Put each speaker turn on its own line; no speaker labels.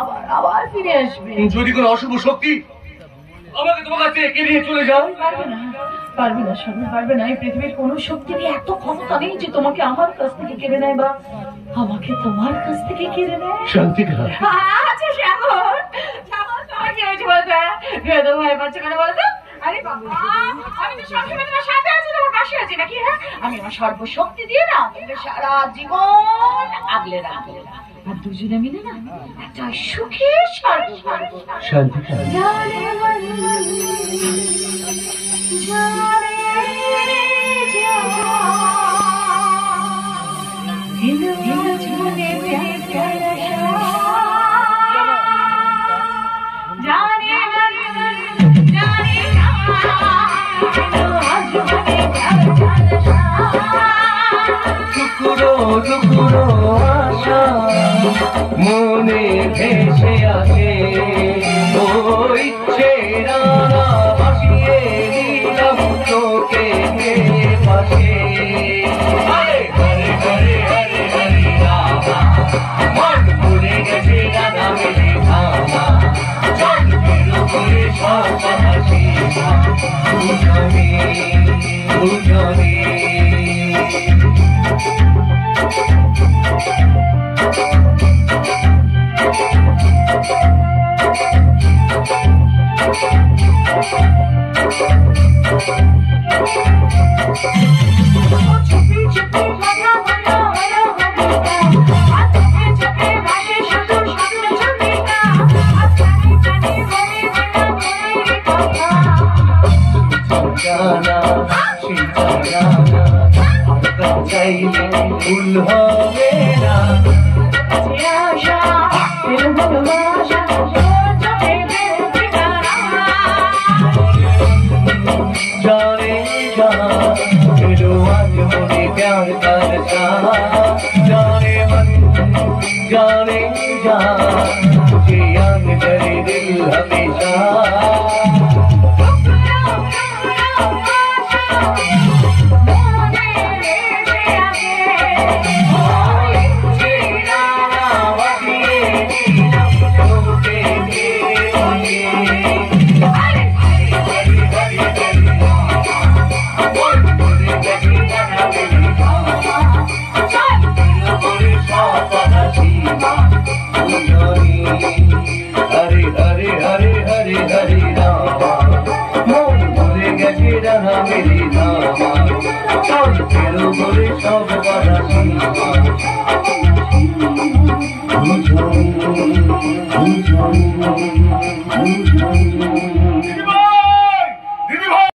আবার আবার ফিরে আসবে।
যদি কোনো অশুভ শক্তি আমাকে তোমার কাছে একে নিয়ে চলে যাও।
পারবে না স্বামী, পারবে না। এই পৃথিবীর কোন শক্তির এত ক্ষমতা নেই যে তোমাকে আমার কাছ থেকে কেড়ে নেয় বা আমাকে তোমার কাছ থেকে কেড়ে নেয়।
শান্তিকা,
আচ্ছা শ্যামল, তোমার কি হয়েছে বলতো? বেদম ভয় পাচ্ছে কেন বলতো? আরে বাবা, আমি তো সবসময় তোমার সাথে আছি, তোমার পাশে আছি নাকি? হ্যাঁ, আমি আমার সর্বশক্তি দিয়ে না সারা জীবন আগলে রাখবো। আর দুজনে মিলে না একটা সুখের
শান্তিকা, টুকরো টুকরো আশা মনে ভেসে আসে, ও ইচ্ছে রানা ভাসিয়ে দিলাম তোকে পাশে। হরে হরে হরে হরে হরে রামা, মন ভুলে গেছে রানা মেরে ধামা, চল বেরো করে সব হাসি দুজনে দুজনে। চাইলে ভুল হবে না, जाने जहाँ जो आज मुझे प्यार करता, जाने मन जाने जहाँ मुझे याद करे दिल हमेशा। हरे हरे हरे हरे हरे रामा, मन भूले गए राना मेरी धामा, चल फेरो बोले सब बाधा सीमा। बुझाऊं बुझाऊं बुझाऊं